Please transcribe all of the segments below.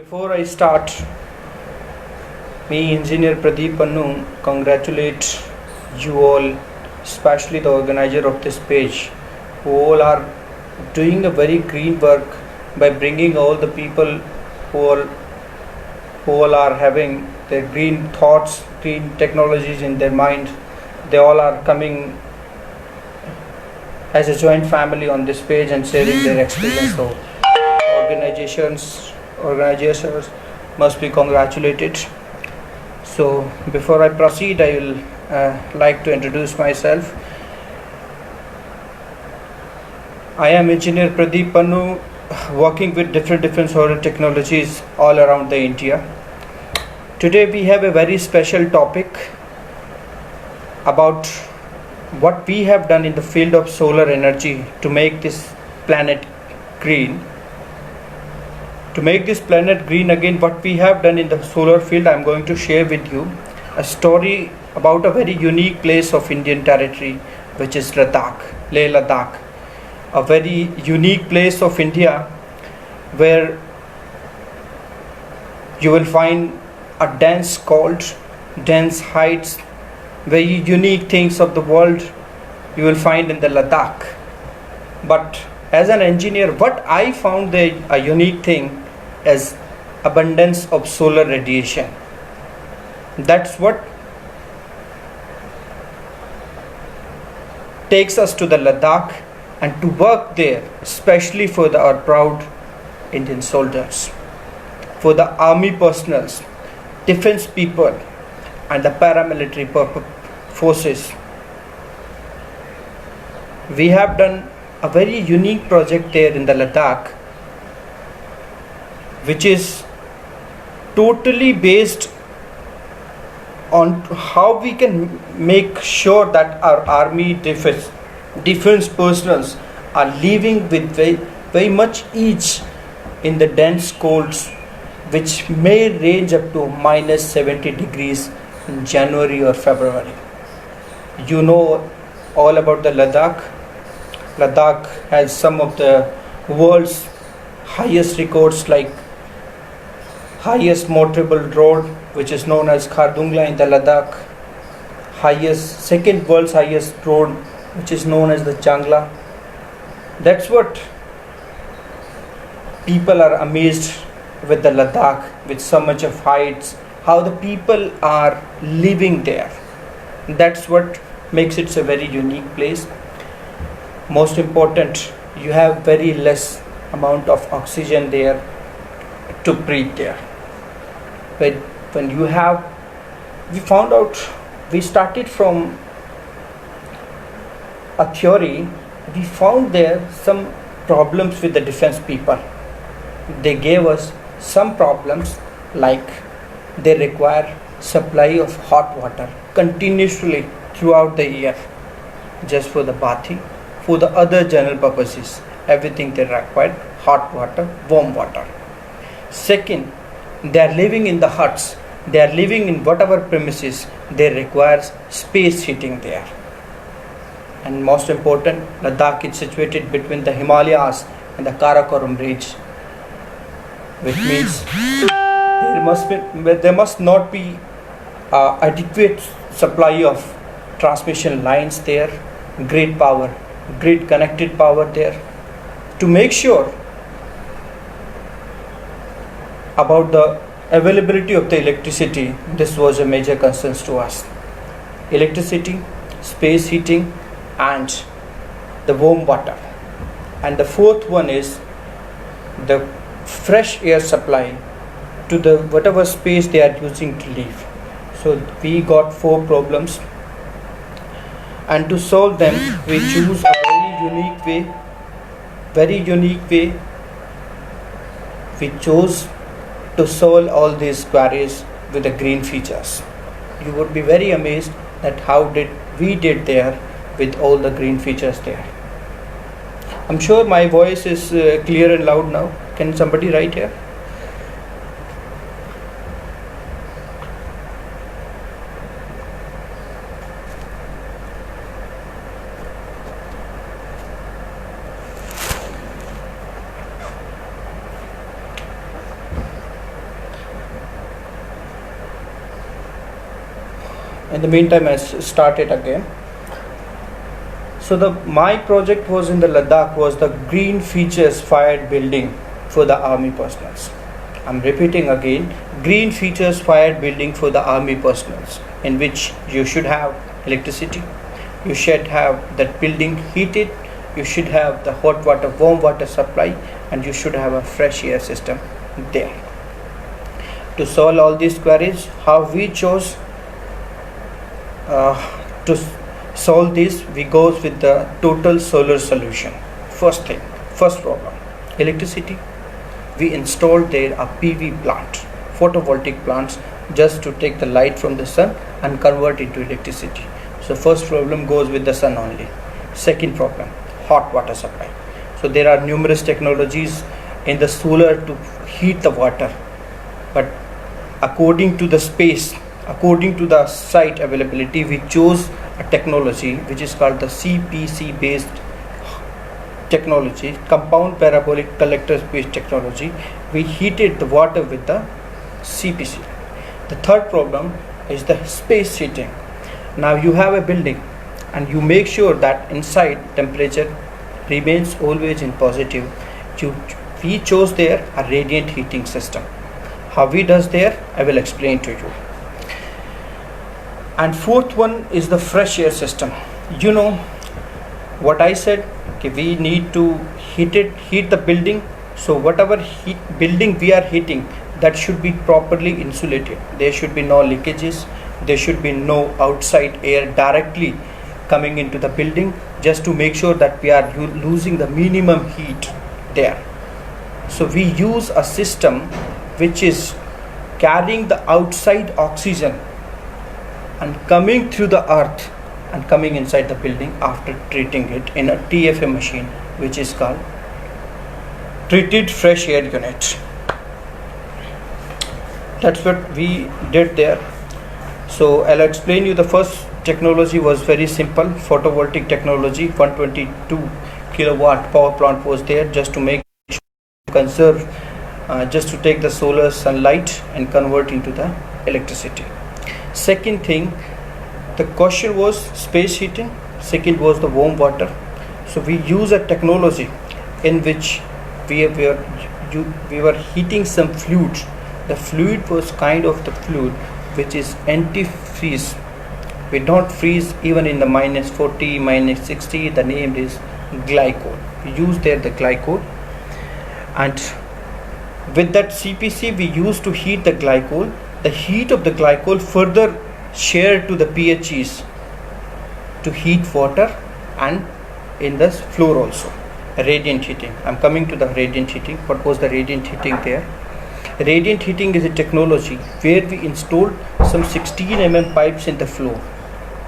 Before I start, me, Engineer Pradeep Pannu, congratulate you all, especially the organizer of this page, who all are doing a very green work by bringing all the people who all, who all are having their green thoughts, green technologies in their mind. They all are coming as a joint family on this page and sharing their experience. So organizations must be congratulated. So before I proceed, I will like to introduce myself. I am Engineer Pradeep Pannu, working with different solar technologies all around the India. Today we have a very special topic about what we have done in the field of solar energy to make this planet green. To make this planet green again, what we have done in the solar field, I am going to share with you a story about a very unique place of Indian territory, which is Ladakh, Leh Ladakh, a very unique place of India where you will find a dense cold, dense heights, very unique things of the world you will find in the Ladakh. But as an engineer, what I found a unique thing is abundance of solar radiation. That's what takes us to the Ladakh and to work there, especially for our proud Indian soldiers, for the army personals, defense people, and the paramilitary forces. We have done a very unique project there in the Ladakh, which is totally based on how we can make sure that our army defense personals are living with very much ease in the dense colds, which may range up to minus 70 degrees in January or February. You know all about the Ladakh. Ladakh has some of the world's highest records, like highest motorable road, which is known as Khardungla in the Ladakh, world's highest road, which is known as the Changla. That's what people are amazed with the Ladakh, with so much of heights, how the people are living there. That's what makes it a very unique place. Most important, you have very less amount of oxygen there to breathe there. But when you have, we started from a theory. We found there some problems with the defense people. They gave us some problems, like they require supply of hot water continuously throughout the year, just for the bathing, for the other general purposes, everything they require, hot water, warm water. Second, they are living in the huts, they are living in whatever premises, they require space heating there. And most important, Ladakh is situated between the Himalayas and the Karakoram range, which means there must not be adequate supply of transmission lines there, grid connected power there. To make sure about the availability of the electricity, this was a major concern to us. Electricity, space heating, and the warm water. And the fourth one is the fresh air supply to the whatever space they are using to live. So we got 4 problems, and to solve them we choose a very unique way. We chose to solve all these queries with the green features. You would be very amazed at how we did there with all the green features there. I'm sure my voice is clear and loud now. Can somebody write here? In the meantime, I start it again. So my project was in the Ladakh was the green features fired building for the army personnel. I'm repeating again, green features fired building for the army personnel, in which you should have electricity, you should have that building heated, you should have the hot water, warm water supply, and you should have a fresh air system there. To solve all these queries, how we chose to solve this, we go with the total solar solution. First problem, electricity. We installed there a PV plant, photovoltaic plants, just to take the light from the sun and convert it to electricity. So first problem goes with the sun only. Second problem, hot water supply. So there are numerous technologies in the solar to heat the water, but according to the space, according to the site availability, we chose a technology which is called the CPC based technology, compound parabolic collector based technology. We heated the water with the CPC. The third problem is the space heating. Now you have a building and you make sure that inside temperature remains always in positive. We chose there a radiant heating system. How we does there, I will explain to you. And fourth one is the fresh air system. You know what I said, okay, we need to heat the building. So whatever building we are heating, that should be properly insulated. There should be no leakages, there should be no outside air directly coming into the building, just to make sure that we are losing the minimum heat there. So we use a system which is carrying the outside oxygen and coming through the earth and coming inside the building after treating it in a TFA machine, which is called treated fresh air unit. That's what we did there. So I'll explain you. The first technology was very simple, photovoltaic technology. 122 kilowatt power plant was there, just to make conserve, just to take the solar sunlight and convert into the electricity. Second thing, the question was space heating. Second was the warm water. So we use a technology in which we were heating some fluid. The fluid was kind of the fluid which is anti-freeze. We don't freeze even in the -40, -60. The name is glycol. We use there the glycol, and with that CPC we used to heat the glycol. The heat of the glycol further shared to the PHEs to heat water, and in the floor also radiant heating. I'm coming to the radiant heating. What was the radiant heating there? Radiant heating is a technology where we installed some 16 mm pipes in the floor.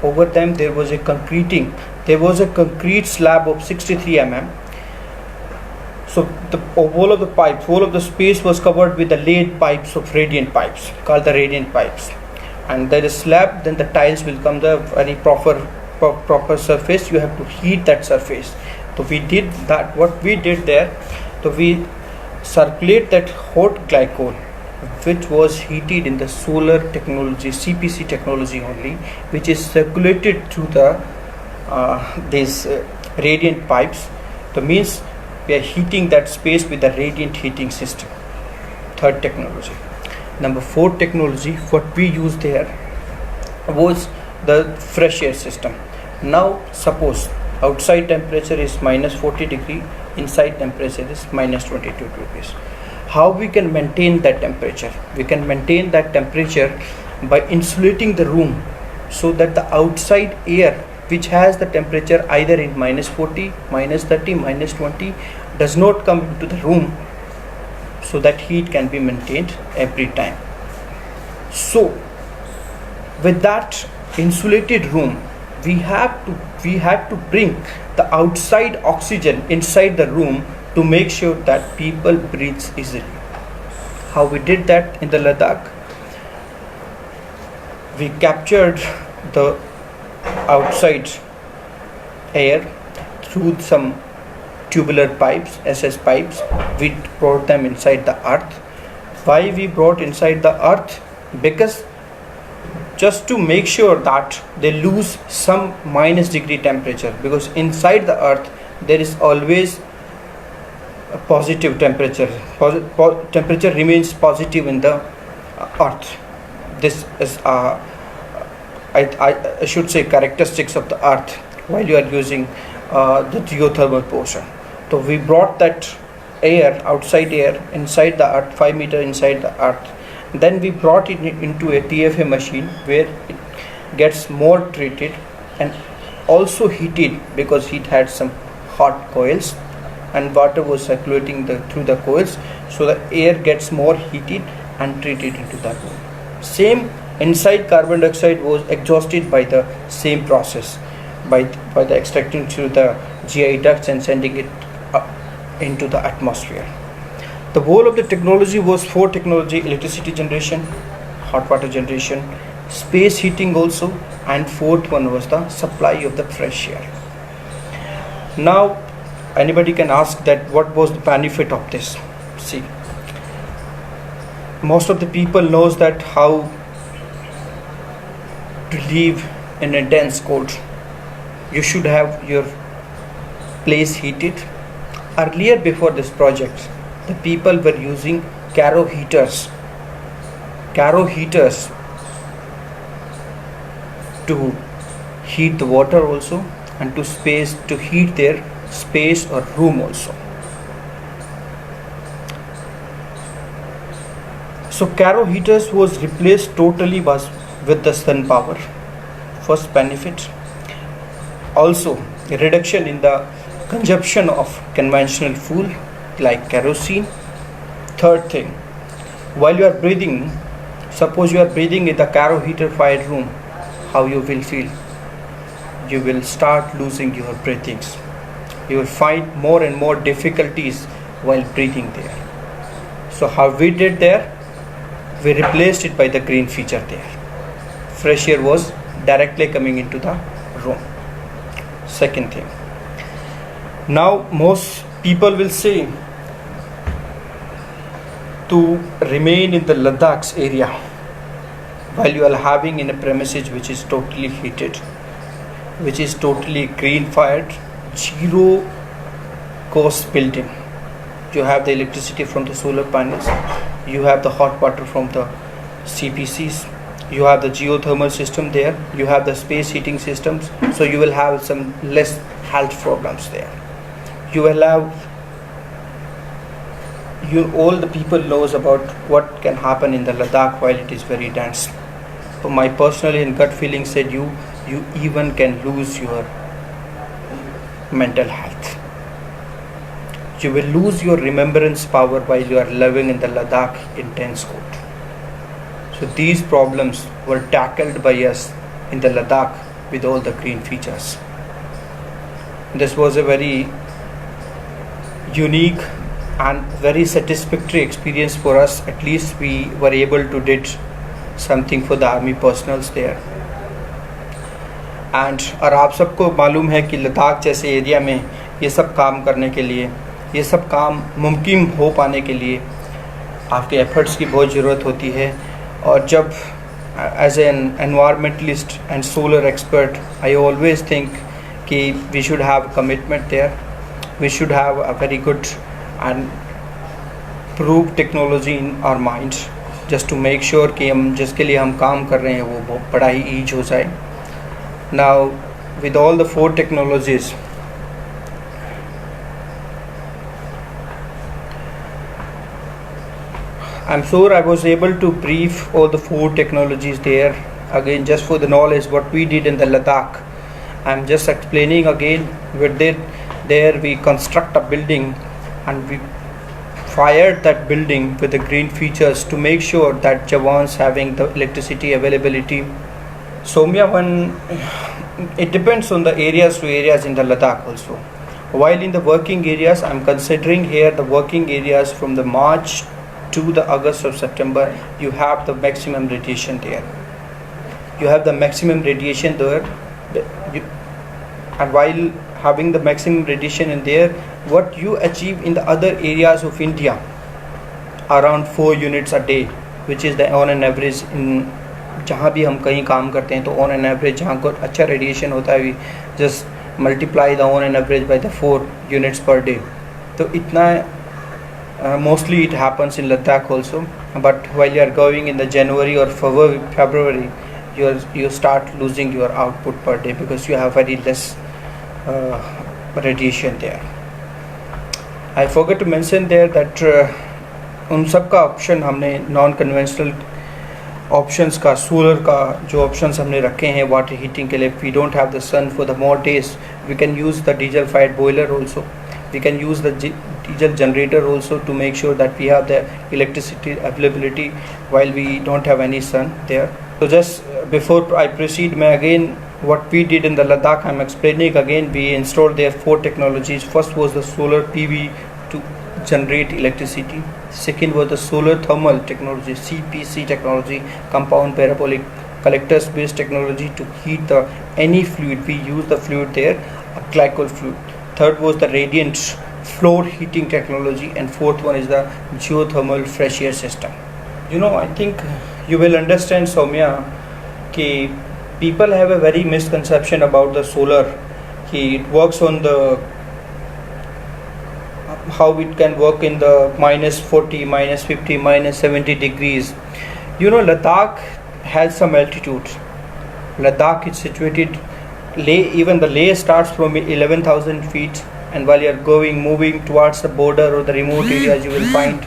Over them there was a concrete slab of 63 mm. So the whole of the pipes, whole of the space was covered with the laid pipes of radiant pipes, called the radiant pipes. And there is slab, then the tiles will come the very proper surface. You have to heat that surface. So we did that. What we did there, so we circulate that hot glycol, which was heated in the solar technology, CPC technology only, which is circulated through the these radiant pipes. That means we are heating that space with the radiant heating system. Third technology. Number 4 technology, what we used there was the fresh air system. Now suppose outside temperature is -40 degree, inside temperature is -22 degrees. How we can maintain that temperature? We can maintain that temperature by insulating the room, so that the outside air, which has the temperature either in -40, -30, -20, does not come into the room, so that heat can be maintained every time. So with that insulated room, we had to bring the outside oxygen inside the room to make sure that people breathe easily. How we did that in the Ladakh? We captured the outside air through some tubular pipes, SS pipes. We brought them inside the earth. Why we brought inside the earth? Because just to make sure that they lose some minus degree temperature, because inside the earth there is always a positive temperature. Temperature remains positive in the earth. This is I should say characteristics of the earth while you are using the geothermal portion. So we brought that air, outside air, inside the earth, 5 meter inside the earth. Then we brought it into a TFA machine where it gets more treated and also heated, because it had some hot coils and water was circulating through the coils, so the air gets more heated and treated into that room. Same inside, carbon dioxide was exhausted by the same process, by the extracting through the GI ducts and sending it up into the atmosphere. The whole of the technology was 4 technology: electricity generation, hot water generation, space heating also, and 4th one was the supply of the fresh air. Now anybody can ask that what was the benefit of this. See, most of the people knows that how to live in a dense cold. You should have your place heated. Earlier, before this project, the people were using Caro heaters to heat the water also, and to heat their space or room also. So Caro heaters was replaced totally with the sun power. First benefit. Also a reduction in the consumption of conventional fuel like kerosene. Third thing, while you are breathing, suppose you are breathing in the Caro heater fired room, how you will feel? You will start losing your breathings. You will find more and more difficulties while breathing there. So how we did there? We replaced it by the green feature there. Fresh air was directly coming into the room. Second thing, now most people will say to remain in the Ladakh's area while you are having in a premises which is totally heated, which is totally green fired, zero cost building. You have the electricity from the solar panels, you have the hot water from the CPCs, you have the geothermal system there, you have the space heating systems, so you will have some less health problems there. You will have, all the people knows about what can happen in the Ladakh while it is very dense. So my personal and gut feeling said you even can lose your mental health. You will lose your remembrance power while you are living in the Ladakh in dense cold. So these problems were tackled by us in the Ladakh with all the green features. This was a very unique and very satisfactory experience for us. At least we were able to did something for the army personals there. And और आप सबको मालूम है कि लद्दाख जैसे area में ये सब काम करने के लिए, ये सब काम मुमकिन हो पाने के लिए आपके एफर्ट्स की बहुत ज़रूरत होती है. और जब as an environmentalist and solar expert I always think कि we should have commitment there, we should have a very good and prove technology in our mind, just to make sure कि हम जिसके लिए हम काम कर रहे हैं वो बड़ा ही ईज हो जाए. Now with all the 4 technologies, I'm sure I was able to brief all the 4 technologies there. Again, just for the knowledge, what we did in the Ladakh, I'm just explaining again. We did there, we construct a building and we fired that building with the green features to make sure that Jawans having the electricity availability. Somya, it depends on the areas to areas in the Ladakh also. While in the working areas, I'm considering here the working areas from the March to the August or September, you have the maximum radiation there. You have the maximum radiation there, and while having the maximum radiation in there, what you achieve in the other areas of India, around 4 units a day, which is the on an average in जहाँ भी हम कहीं काम करते हैं तो on an average जहाँ को अच्छा रेडिएशन होता है we just multiply the on an average by the 4 units per day. तो इतना mostly it happens in Ladakh also, but while you are going in the January or February, you start losing your output per day because you have very less radiation there. I forgot to mention there that उन सब का option हमने non conventional options का solar का जो options हमने रखे हैं वाटर हीटिंग के लिए. We don't have the sun for the more days, we can use the diesel fired boiler also, we can use the diesel generator also to make sure that we have the electricity availability while we don't have any sun there. So just before I proceed, may again what we did in the Ladakh I'm explaining again. We installed there 4 technologies. First was the solar PV to generate electricity. Second was the solar thermal technology, CPC technology, compound parabolic collectors based technology to heat the any fluid. We use the fluid there, a glycol fluid. Third was the radiant floor heating technology, and fourth one is the geothermal fresh air system. I think you will understand, Soumya, that people have a very misconception about the solar. It works on the how it can work in the -40, -50, -70 degrees. Ladakh has some altitude. Ladakh is situated. Even the Leh starts from 11,000 feet, and while you are moving towards the border or the remote areas, you will find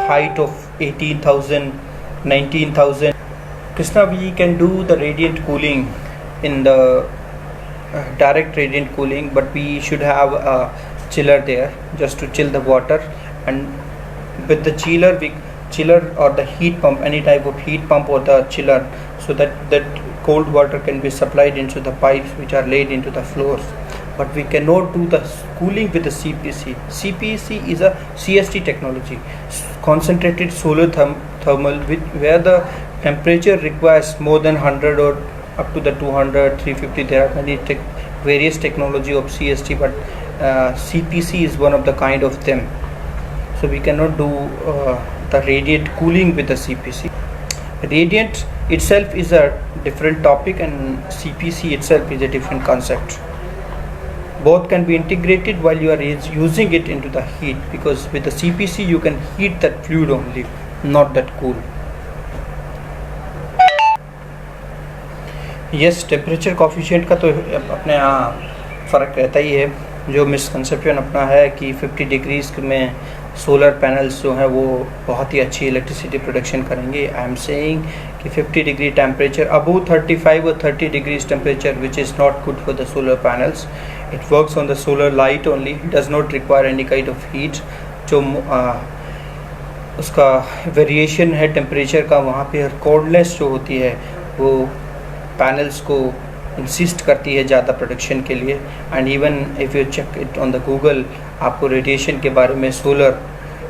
height of 18,000, 19,000. Krishna, we can do the radiant cooling in the direct radiant cooling, but we should have a chiller there just to chill the water, and with the chiller or the heat pump, any type of heat pump or the chiller, so that cold water can be supplied into the pipes which are laid into the floors. But we cannot do the cooling with the CPC. CPC is a CST technology, concentrated solar thermal, where the temperature requires more than 100 or up to the 200, 350. There are many various technology of CST, but CPC is one of the kind of them. So we cannot do the radiant cooling with the CPC. Radiant itself is a different topic, and CPC itself is a different concept. Both can be integrated while you are using it into the heat, because with the CPC you can heat that fluid only, not that cool. Yes, temperature coefficient का तो अपने यहाँ फ़र्क रहता ही है. जो misconception अपना है कि 50 डिग्रीज में सोलर पैनल्स जो हैं वो बहुत ही अच्छी इलेक्ट्रिसिटी प्रोडक्शन करेंगे. आई एम सेइंग कि 50 डिग्री टेम्परेचर अबव 35 और 30 degrees temperature which is not good for the solar panels. It works on the solar light only, does not require any kind of heat. जो उसका variation है temperature का, वहाँ पे coldness जो होती है वो पैनल्स को इंसिस्ट करती है ज़्यादा प्रोडक्शन के लिए. And even if you check it on the Google, आपको रेडिएशन के बारे में सोलर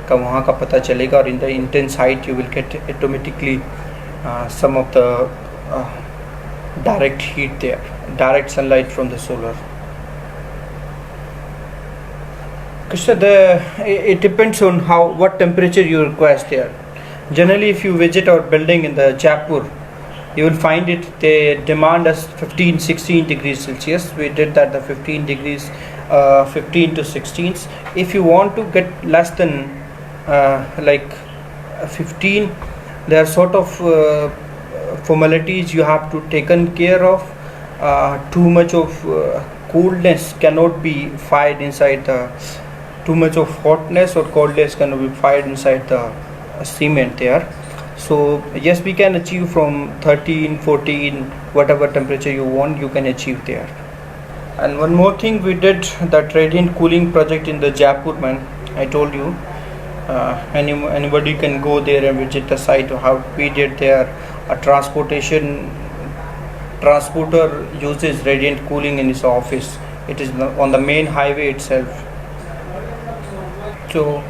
का वहाँ का पता चलेगा. और in the intense height you will get automatically some of the direct heat there, direct sunlight from the solar. Krishna, it depends on what temperature you require there. Generally, if you visit our building in the Jaipur, you will find they demand us 15-16 degrees Celsius. We did that the 15 degrees, 15 to 16. If you want to get less than like 15, there are sort of formalities you have to taken care of. Too much of coolness cannot be fired inside the, too much of hotness or coldness cannot be fired inside the cement there. So yes, we can achieve from 13, 14, whatever temperature you want, you can achieve there. And one more thing, we did that radiant cooling project in the Jaipur, man. I told you, anybody can go there and visit the site. How we did there, a transporter uses radiant cooling in his office. It is on the main highway itself. So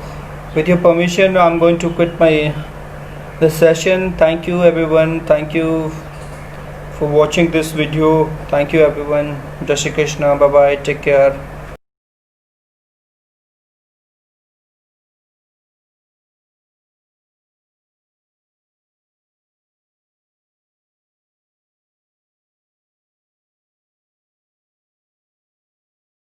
with your permission, I'm going to quit the session. Thank you everyone. Thank you for watching this video. Thank you everyone. Jai Shri Krishna. Bye bye. Take care.